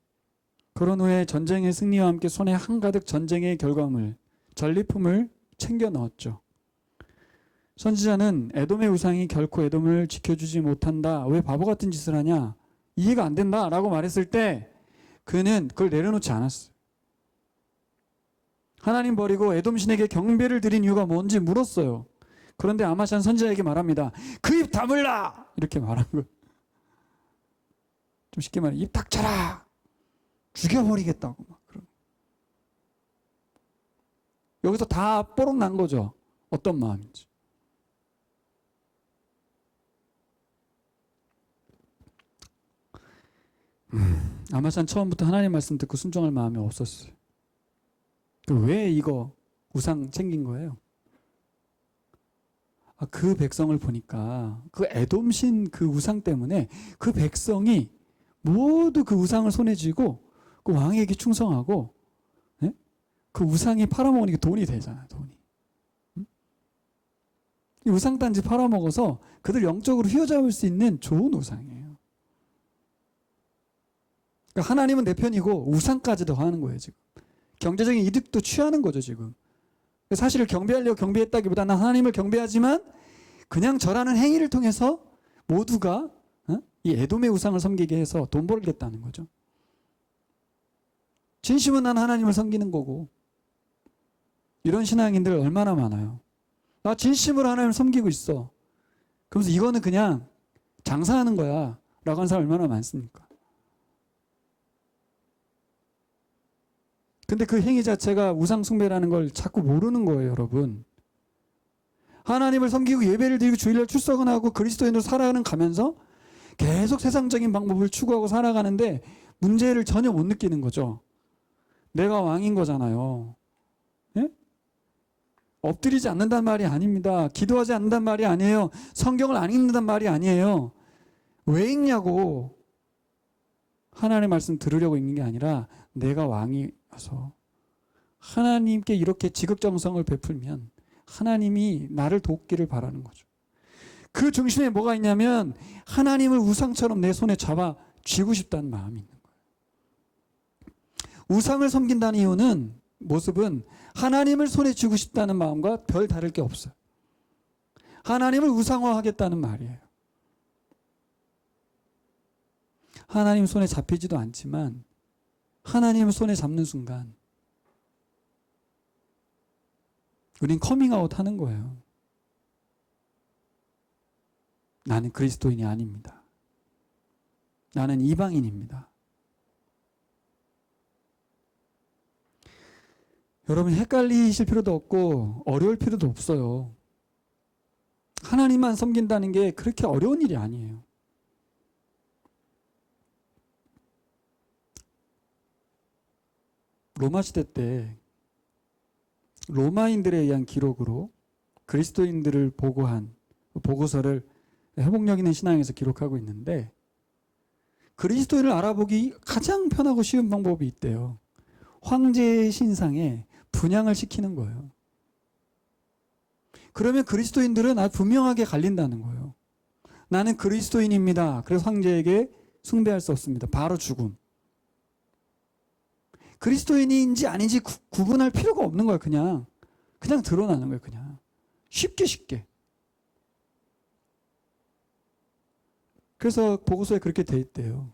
그런 후에 전쟁의 승리와 함께 손에 한가득 전쟁의 결과물, 전리품을 챙겨 넣었죠. 선지자는 에돔의 우상이 결코 에돔을 지켜주지 못한다. 왜 바보 같은 짓을 하냐? 이해가 안 된다 라고 말했을 때 그는 그걸 내려놓지 않았어요. 하나님 버리고 에돔 신에게 경배를 드린 이유가 뭔지 물었어요. 그런데 아마샤는 선지자에게 말합니다. 그 입 다물라! 이렇게 말한 거예요. 좀 쉽게 말해 입 닥쳐라! 죽여버리겠다고 막 그런. 여기서 다 뽀록 난 거죠. 어떤 마음인지. 아마샤는 처음부터 하나님 말씀 듣고 순종할 마음이 없었어요. 왜 이거 우상 챙긴 거예요? 그 백성을 보니까 그 에돔신 그 우상 때문에 그 백성이 모두 그 우상을 손에 쥐고 그 왕에게 충성하고, 네? 그 우상이 팔아먹으니까 돈이 되잖아요. 돈이. 이 우상단지 팔아먹어서 그들 영적으로 휘어잡을 수 있는 좋은 우상이에요. 그러니까 하나님은 내 편이고 우상까지도 하는 거예요. 지금 경제적인 이득도 취하는 거죠. 지금 사실을 경배하려고 경배했다기보다는 하나님을 경배하지만 그냥 절하는 행위를 통해서 모두가 이 에돔의 우상을 섬기게 해서 돈 벌겠다는 거죠. 진심은 난 하나님을 섬기는 거고. 이런 신앙인들 얼마나 많아요. 나 진심으로 하나님을 섬기고 있어. 그러면서 이거는 그냥 장사하는 거야 라고 하는 사람 얼마나 많습니까? 근데 그 행위 자체가 우상숭배라는 걸 자꾸 모르는 거예요, 여러분. 하나님을 섬기고 예배를 드리고 주일날 출석은 하고 그리스도인으로 살아가는 가면서 계속 세상적인 방법을 추구하고 살아가는데 문제를 전혀 못 느끼는 거죠. 내가 왕인 거잖아요. 예? 엎드리지 않는단 말이 아닙니다. 기도하지 않는단 말이 아니에요. 성경을 안 읽는단 말이 아니에요. 왜 읽냐고. 하나님의 말씀 들으려고 읽는 게 아니라 내가 왕이어서 하나님께 이렇게 지극정성을 베풀면 하나님이 나를 돕기를 바라는 거죠. 그 중심에 뭐가 있냐면 하나님을 우상처럼 내 손에 잡아 쥐고 싶다는 마음이 있는 거예요. 우상을 섬긴다는 이유는 모습은 하나님을 손에 쥐고 싶다는 마음과 별 다를 게 없어요. 하나님을 우상화하겠다는 말이에요. 하나님 손에 잡히지도 않지만 하나님을 손에 잡는 순간 우린 커밍아웃 하는 거예요. 나는 그리스도인이 아닙니다. 나는 이방인입니다. 여러분 헷갈리실 필요도 없고 어려울 필요도 없어요. 하나님만 섬긴다는 게 그렇게 어려운 일이 아니에요. 로마 시대 때 로마인들에 의한 기록으로 그리스도인들을 보고한 보고서를 회복력 있는 신앙에서 기록하고 있는데 그리스도인을 알아보기 가장 편하고 쉬운 방법이 있대요. 황제의 신상에 분향을 시키는 거예요. 그러면 그리스도인들은 아주 분명하게 갈린다는 거예요. 나는 그리스도인입니다. 그래서 황제에게 숭배할 수 없습니다. 바로 죽음. 그리스도인인지 아닌지 구분할 필요가 없는 거예요. 그냥 드러나는 거예요. 그냥 쉽게. 그래서 보고서에 그렇게 돼 있대요.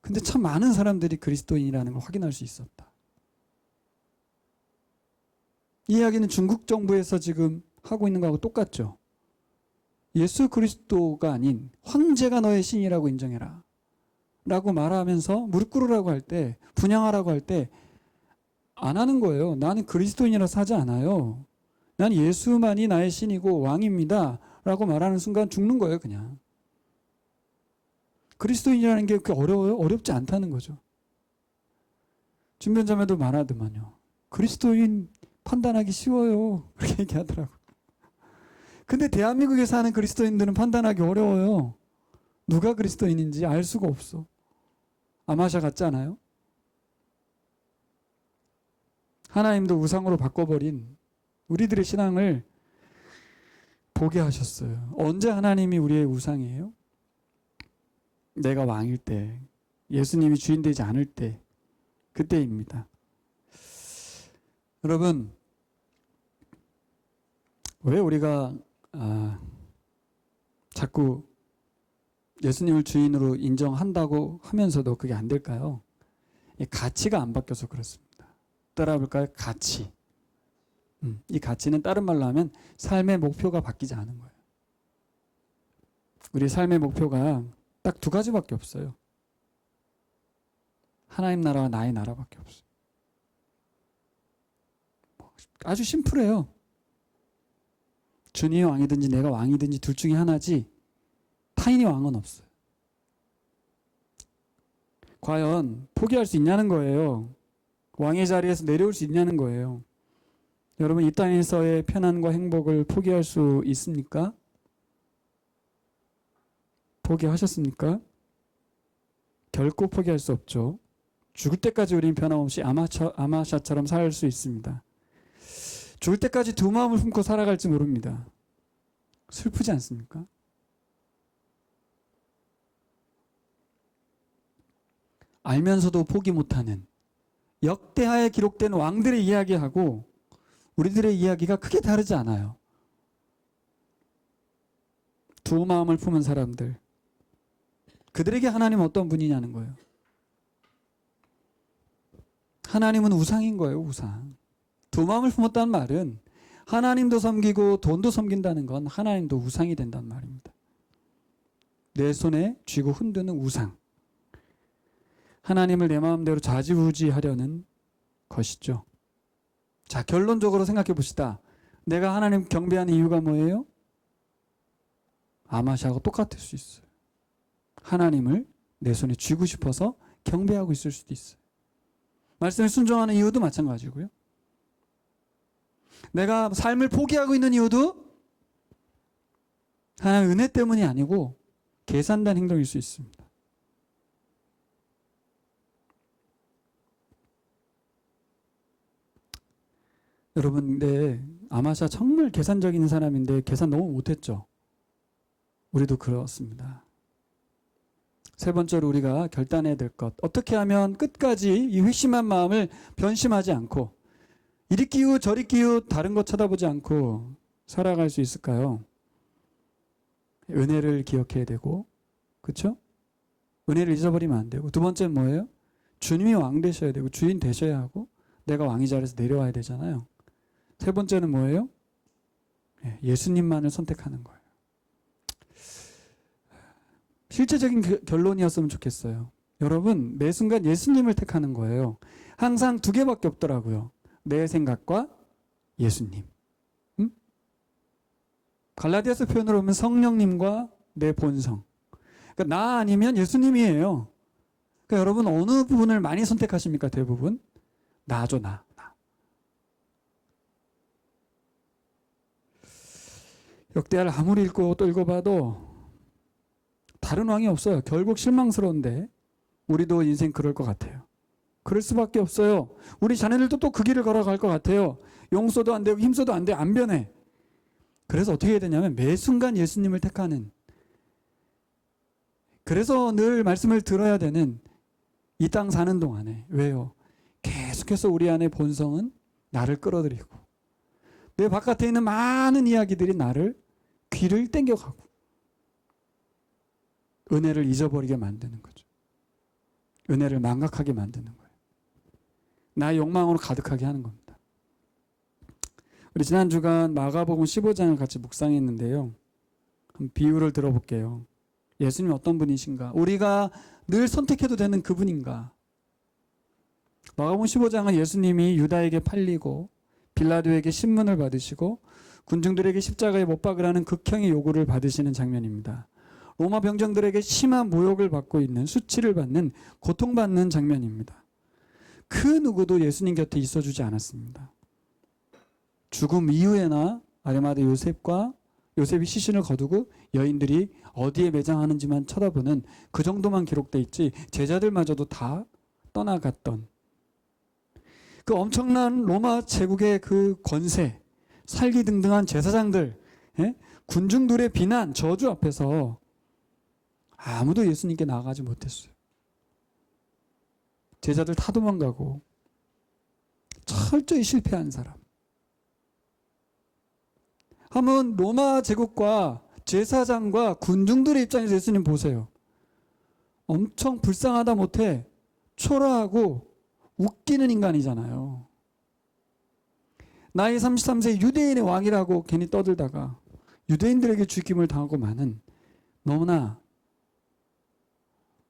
근데 참 많은 사람들이 그리스도인이라는 걸 확인할 수 있었다. 이 이야기는 중국 정부에서 지금 하고 있는 거하고 똑같죠. 예수 그리스도가 아닌 황제가 너의 신이라고 인정해라 라고 말하면서 무릎 꿇으라고 할 때, 분향하라고 할 때 안 하는 거예요. 나는 그리스도인이라서 하지 않아요. 난 예수만이 나의 신이고 왕입니다 라고 말하는 순간 죽는 거예요. 그냥 그리스도인이라는 게 그렇게 어려워요? 어렵지 않다는 거죠. 준변자매도 말하더만요. 그리스도인 판단하기 쉬워요. 그렇게 얘기하더라고요. 근데 대한민국에 사는 그리스도인들은 판단하기 어려워요. 누가 그리스도인인지 알 수가 없어. 아마샤 같지 않아요? 하나님도 우상으로 바꿔버린 우리들의 신앙을 보게 하셨어요. 언제 하나님이 우리의 우상이에요? 내가 왕일 때, 예수님이 주인 되지 않을 때, 그때입니다. 여러분, 왜 우리가 자꾸 예수님을 주인으로 인정한다고 하면서도 그게 안 될까요? 가치가 안 바뀌어서 그렇습니다. 따라볼까요? 가치. 이 가치는 다른 말로 하면 삶의 목표가 바뀌지 않은 거예요. 우리 삶의 목표가 딱 두 가지밖에 없어요. 하나님 나라와 나의 나라밖에 없어요. 아주 심플해요. 주님이 왕이든지 내가 왕이든지 둘 중에 하나지 타인이 왕은 없어요. 과연 포기할 수 있냐는 거예요. 왕의 자리에서 내려올 수 있냐는 거예요. 여러분 이 땅에서의 편안과 행복을 포기할 수 있습니까? 포기하셨습니까? 결코 포기할 수 없죠. 죽을 때까지 우리는 변함없이 아마샤처럼 살 수 있습니다. 죽을 때까지 두 마음을 품고 살아갈지 모릅니다. 슬프지 않습니까? 알면서도 포기 못하는 역대하에 기록된 왕들의 이야기하고 우리들의 이야기가 크게 다르지 않아요. 두 마음을 품은 사람들, 그들에게 하나님은 어떤 분이냐는 거예요. 하나님은 우상인 거예요. 우상. 두 마음을 품었다는 말은 하나님도 섬기고 돈도 섬긴다는 건 하나님도 우상이 된다는 말입니다. 내 손에 쥐고 흔드는 우상. 하나님을 내 마음대로 좌지우지하려는 것이죠. 자, 결론적으로 생각해 봅시다. 내가 하나님 경배하는 이유가 뭐예요? 아마샤하고 똑같을 수 있어요. 하나님을 내 손에 쥐고 싶어서 경배하고 있을 수도 있어요. 말씀에 순종하는 이유도 마찬가지고요. 내가 삶을 포기하고 있는 이유도 하나님의 은혜 때문이 아니고 계산된 행동일 수 있습니다. 여러분, 근데 아마샤 정말 계산적인 사람인데 계산 너무 못했죠. 우리도 그렇습니다. 세 번째로 우리가 결단해야 될 것. 어떻게 하면 끝까지 이 회심한 마음을 변심하지 않고 이리 끼우 저리 끼우 다른 것 쳐다보지 않고 살아갈 수 있을까요? 은혜를 기억해야 되고, 그렇죠? 은혜를 잊어버리면 안 되고, 두 번째는 뭐예요? 주님이 왕 되셔야 되고 주인 되셔야 하고 내가 왕의 자리에서 내려와야 되잖아요. 세 번째는 뭐예요? 예수님만을 선택하는 거예요. 실제적인 결론이었으면 좋겠어요. 여러분, 매 순간 예수님을 택하는 거예요. 항상 두 개밖에 없더라고요. 내 생각과 예수님. 갈라디아서 표현으로 보면 성령님과 내 본성. 그러니까 나 아니면 예수님이에요. 그러니까 여러분 어느 부분을 많이 선택하십니까? 대부분 나죠. 나. 역대하를 아무리 읽고 또 읽어봐도 다른 왕이 없어요. 결국 실망스러운데 우리도 인생 그럴 것 같아요. 그럴 수밖에 없어요. 우리 자녀들도 또 그 길을 걸어갈 것 같아요. 용서도 안 되고 힘써도 안 돼. 안 변해. 그래서 어떻게 해야 되냐면 매 순간 예수님을 택하는, 그래서 늘 말씀을 들어야 되는 이 땅 사는 동안에. 왜요? 계속해서 우리 안의 본성은 나를 끌어들이고 내 바깥에 있는 많은 이야기들이 나를 귀를 땡겨가고 은혜를 잊어버리게 만드는 거죠. 은혜를 망각하게 만드는 거예요. 나의 욕망으로 가득하게 하는 겁니다. 우리 지난 주간 마가복음 15장을 같이 묵상했는데요. 한번 비유를 들어볼게요. 예수님이 어떤 분이신가? 우리가 늘 선택해도 되는 그분인가? 마가복음 15장은 예수님이 유다에게 팔리고 빌라도에게 신문을 받으시고 군중들에게 십자가에 못 박으라는 극형의 요구를 받으시는 장면입니다. 로마 병정들에게 심한 모욕을 받고 있는, 수치를 받는, 고통받는 장면입니다. 그 누구도 예수님 곁에 있어주지 않았습니다. 죽음 이후에나 아리마대 요셉이 시신을 거두고 여인들이 어디에 매장하는지만 쳐다보는 그 정도만 기록돼 있지 제자들마저도 다 떠나갔던 그 엄청난 로마 제국의 그 권세, 살기등등한 제사장들, 군중들의 비난, 저주 앞에서 아무도 예수님께 나아가지 못했어요. 제자들 다 도망가고 철저히 실패한 사람. 한번 로마 제국과 제사장과 군중들의 입장에서 예수님 보세요. 엄청 불쌍하다 못해 초라하고 웃기는 인간이잖아요. 나이 33세 유대인의 왕이라고 괜히 떠들다가 유대인들에게 죽임을 당하고 마는 너무나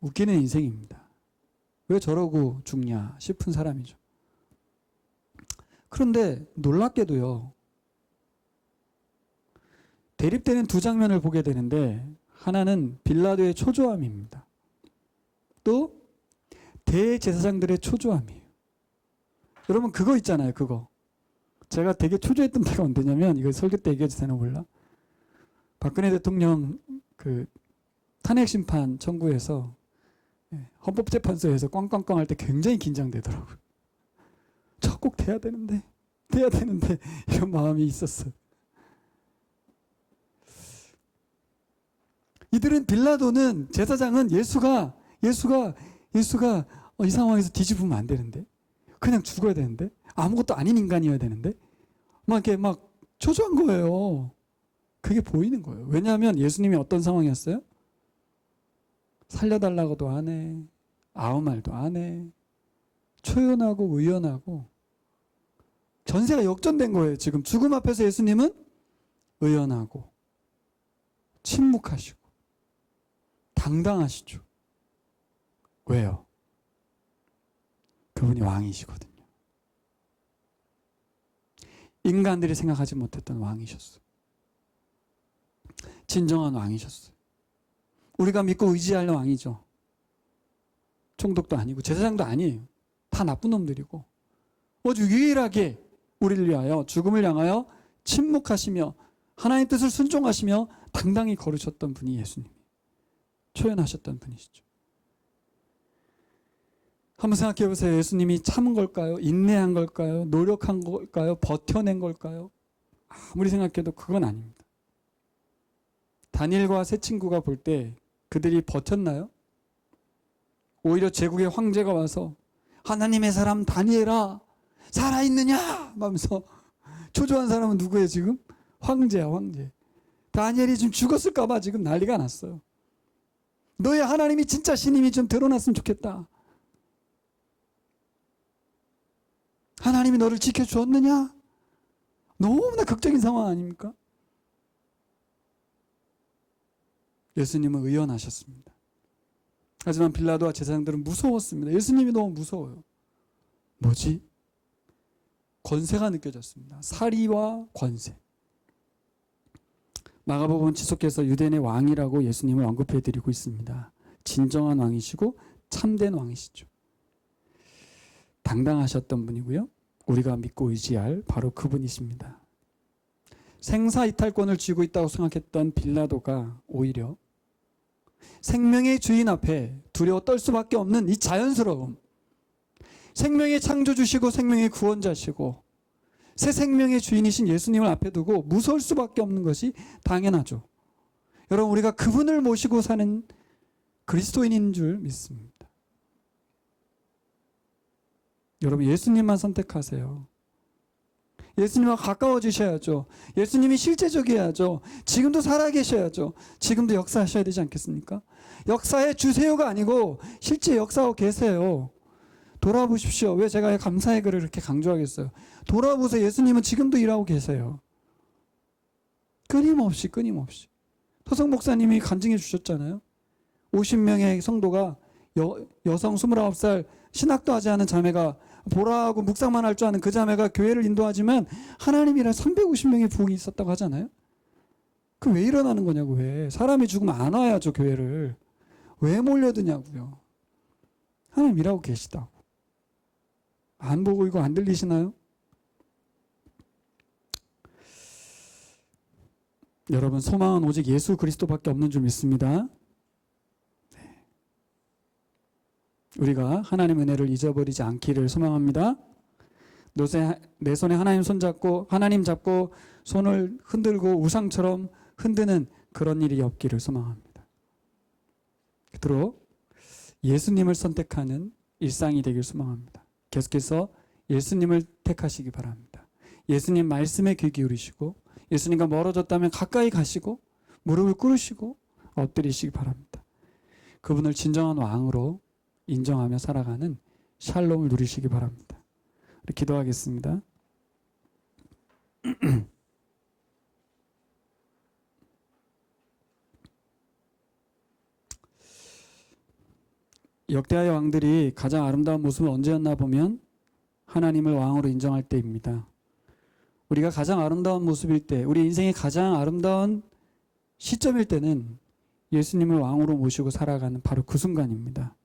웃기는 인생입니다. 왜 저러고 죽냐 싶은 사람이죠. 그런데 놀랍게도요. 대립되는 두 장면을 보게 되는데 하나는 빌라도의 초조함입니다. 또 대제사장들의 초조함이에요. 여러분 그거 있잖아요. 그거. 제가 되게 초조했던 때가 언제냐면 이거 설교 때 얘기해도 되나 몰라. 박근혜 대통령 그 탄핵 심판 청구해서 헌법재판소에서 꽝꽝꽝 할 때 굉장히 긴장되더라고요. 저 꼭 돼야 되는데 이런 마음이 있었어요. 이들은 빌라도는 제사장은 예수가 이 상황에서 뒤집으면 안 되는데 그냥 죽어야 되는데 아무것도 아닌 인간이어야 되는데 막 이렇게 막 초조한 거예요. 그게 보이는 거예요. 왜냐하면 예수님이 어떤 상황이었어요? 살려달라고도 안 해. 아무 말도 안 해. 초연하고 의연하고 전세가 역전된 거예요. 지금 죽음 앞에서 예수님은 의연하고 침묵하시고 당당하시죠. 왜요? 그분이 왕이시거든요. 인간들이 생각하지 못했던 왕이셨어요. 진정한 왕이셨어요. 우리가 믿고 의지할 왕이죠. 총독도 아니고 제사장도 아니에요. 다 나쁜 놈들이고 오직 유일하게 우리를 위하여 죽음을 향하여 침묵하시며 하나님 뜻을 순종하시며 당당히 걸으셨던 분이 예수님. 초연하셨던 분이시죠. 한번 생각해 보세요. 예수님이 참은 걸까요? 인내한 걸까요? 노력한 걸까요? 버텨낸 걸까요? 아무리 생각해도 그건 아닙니다. 다니엘과 세 친구가 볼 때 그들이 버텼나요? 오히려 제국의 황제가 와서 하나님의 사람 다니엘아 살아있느냐? 하면서 초조한 사람은 누구예요 지금? 황제야 황제. 다니엘이 지금 죽었을까 봐 지금 난리가 났어요. 너의 하나님이 진짜 신임이 좀 드러났으면 좋겠다. 하나님이 너를 지켜주었느냐? 너무나 극적인 상황 아닙니까? 예수님은 의연하셨습니다. 하지만 빌라도와 제사장들은 무서웠습니다. 예수님이 너무 무서워요. 뭐지? 권세가 느껴졌습니다. 사리와 권세. 마가복음은 지속해서 유대인의 왕이라고 예수님을 언급해드리고 있습니다. 진정한 왕이시고 참된 왕이시죠. 당당하셨던 분이고요. 우리가 믿고 의지할 바로 그분이십니다. 생사이탈권을 쥐고 있다고 생각했던 빌라도가 오히려 생명의 주인 앞에 두려워 떨 수밖에 없는 이 자연스러움, 생명의 창조주시고 생명의 구원자시고 새 생명의 주인이신 예수님을 앞에 두고 무서울 수밖에 없는 것이 당연하죠. 여러분, 우리가 그분을 모시고 사는 그리스도인인 줄 믿습니다. 여러분, 예수님만 선택하세요. 예수님과 가까워지셔야죠. 예수님이 실제적이어야죠. 지금도 살아계셔야죠. 지금도 역사하셔야 되지 않겠습니까? 역사해 주세요가 아니고 실제 역사하고 계세요. 돌아보십시오. 왜 제가 감사의 글을 이렇게 강조하겠어요? 돌아보세요. 예수님은 지금도 일하고 계세요. 끊임없이. 토성 목사님이 간증해 주셨잖아요. 50명의 성도가 여성 29살 신학도 하지 않은 자매가 보라하고 묵상만 할 줄 아는 그 자매가 교회를 인도하지만 하나님이라 350명의 부흥이 있었다고 하잖아요. 그 왜 일어나는 거냐고. 왜 사람이 죽으면 안 와야죠. 교회를 왜 몰려드냐고요. 하나님 일하고 계시다고. 안 보고 이거 안 들리시나요? 여러분, 소망은 오직 예수 그리스도밖에 없는 줄 믿습니다. 우리가 하나님의 은혜를 잊어버리지 않기를 소망합니다. 내 손에 하나님 손잡고 하나님 잡고 손을 흔들고 우상처럼 흔드는 그런 일이 없기를 소망합니다. 그토록 예수님을 선택하는 일상이 되길 소망합니다. 계속해서 예수님을 택하시기 바랍니다. 예수님 말씀에 귀 기울이시고 예수님과 멀어졌다면 가까이 가시고 무릎을 꿇으시고 엎드리시기 바랍니다. 그분을 진정한 왕으로 인정하며 살아가는 샬롬을 누리시기 바랍니다. 우리 기도하겠습니다. 역대하의 왕들이 가장 아름다운 모습은 언제였나 보면 하나님을 왕으로 인정할 때입니다. 우리가 가장 아름다운 모습일 때, 우리 인생의 가장 아름다운 시점일 때는 예수님을 왕으로 모시고 살아가는 바로 그 순간입니다.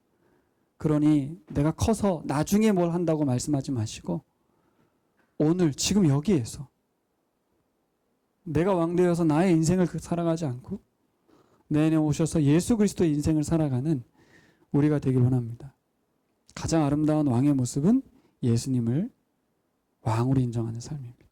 그러니 내가 커서 나중에 뭘 한다고 말씀하지 마시고 오늘 지금 여기에서 내가 왕 되어서 나의 인생을 살아가지 않고 내 안에 오셔서 예수 그리스도의 인생을 살아가는 우리가 되길 원합니다. 가장 아름다운 왕의 모습은 예수님을 왕으로 인정하는 삶입니다.